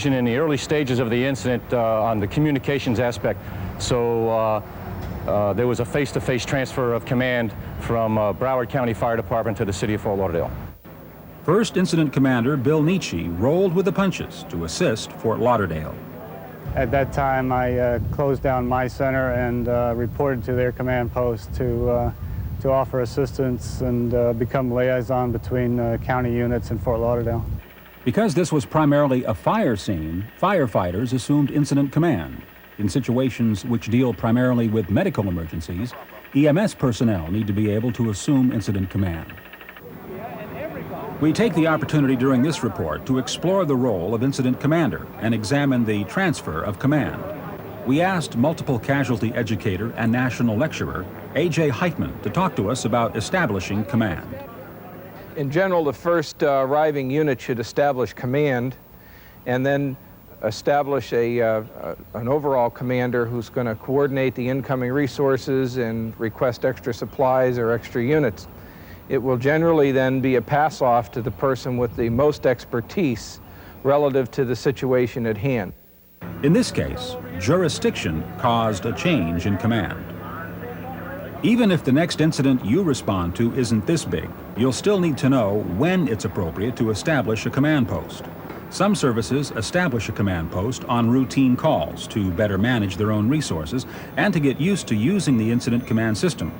In the early stages of the incident on the communications aspect, so there was a face-to-face transfer of command from Broward County Fire Department to the city of Fort Lauderdale. First Incident Commander Bill Nietzsche rolled with the punches to assist Fort Lauderdale. At that time, I closed down my center and reported to their command post to offer assistance and become liaison between county units in Fort Lauderdale. Because this was primarily a fire scene, firefighters assumed incident command. In situations which deal primarily with medical emergencies, EMS personnel need to be able to assume incident command. We take the opportunity during this report to explore the role of incident commander and examine the transfer of command. We asked multiple casualty educator and national lecturer A.J. Heitman to talk to us about establishing command. In general, the first arriving unit should establish command and then establish an overall commander who's going to coordinate the incoming resources and request extra supplies or extra units. It will generally then be a pass-off to the person with the most expertise relative to the situation at hand. In this case, jurisdiction caused a change in command. Even if the next incident you respond to isn't this big, you'll still need to know when it's appropriate to establish a command post. Some services establish a command post on routine calls to better manage their own resources and to get used to using the incident command system.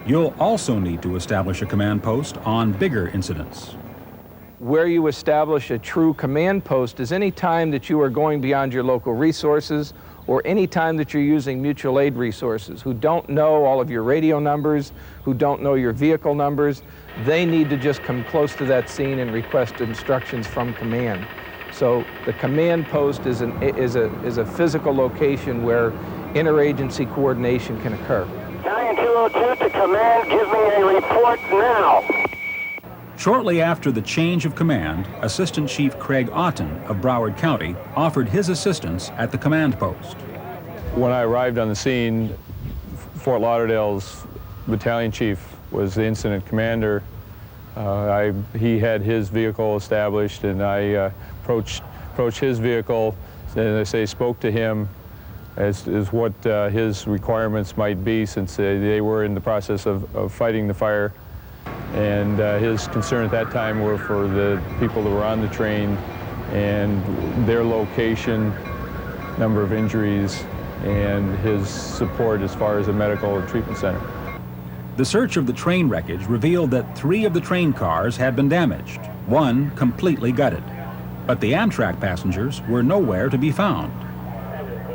You'll also need to establish a command post on bigger incidents. Where you establish a true command post is any time that you are going beyond your local resources or any time that you're using mutual aid resources who don't know all of your radio numbers, who don't know your vehicle numbers. They need to just come close to that scene and request instructions from command. So the command post is a physical location where interagency coordination can occur. Battalion 202 to command, give me a report now. Shortly after the change of command, Assistant Chief Craig Otten of Broward County offered his assistance at the command post. When I arrived on the scene, Fort Lauderdale's battalion chief was the incident commander. He had his vehicle established, and I approached his vehicle, and I say spoke to him as what his requirements might be, since they were in the process of fighting the fire. And his concern at that time were for the people that were on the train and their location, number of injuries, and his support as far as a medical and treatment center. The search of the train wreckage revealed that 3 of the train cars had been damaged, 1 completely gutted. But the Amtrak passengers were nowhere to be found.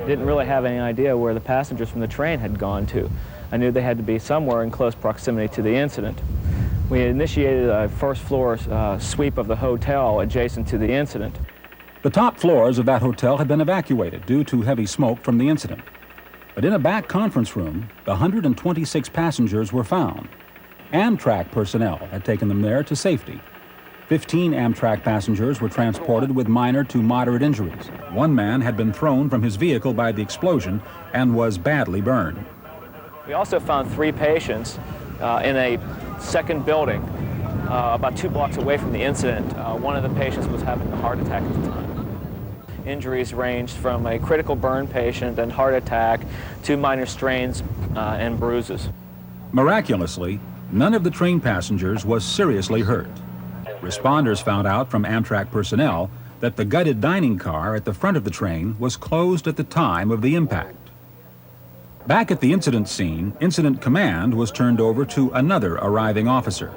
Didn't really have any idea where the passengers from the train had gone to. I knew they had to be somewhere in close proximity to the incident. We initiated a first floor sweep of the hotel adjacent to the incident. The top floors of that hotel had been evacuated due to heavy smoke from the incident. But in a back conference room, the 126 passengers were found. Amtrak personnel had taken them there to safety. 15 Amtrak passengers were transported with minor to moderate injuries. 1 man had been thrown from his vehicle by the explosion and was badly burned. We also found 3 patients in a second building about 2 blocks away from the incident. One of the patients was having a heart attack at the time. Injuries ranged from a critical burn patient and heart attack to minor strains and bruises. Miraculously, none of the train passengers was seriously hurt. Responders found out from Amtrak personnel that the gutted dining car at the front of the train was closed at the time of the impact. Back at the incident scene, Incident Command was turned over to another arriving officer.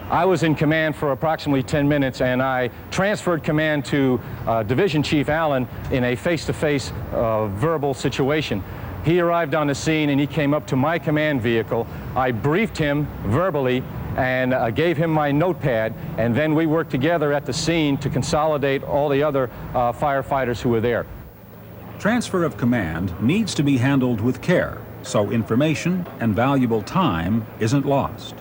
I was in command for approximately 10 minutes, and I transferred command to Division Chief Allen in a face-to-face verbal situation. He arrived on the scene and he came up to my command vehicle. I briefed him verbally and gave him my notepad, and then we worked together at the scene to consolidate all the other firefighters who were there. Transfer of command needs to be handled with care, so information and valuable time isn't lost.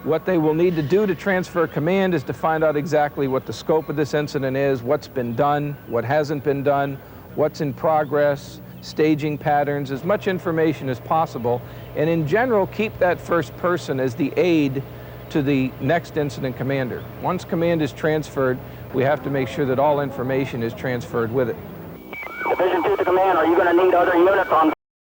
What they will need to do to transfer command is to find out exactly what the scope of this incident is, what's been done, what hasn't been done, what's in progress, staging patterns, as much information as possible, and in general keep that first person as the aide to the next incident commander. Once command is transferred, we have to make sure that all information is transferred with it. Division 2 to command, are you going to need other units on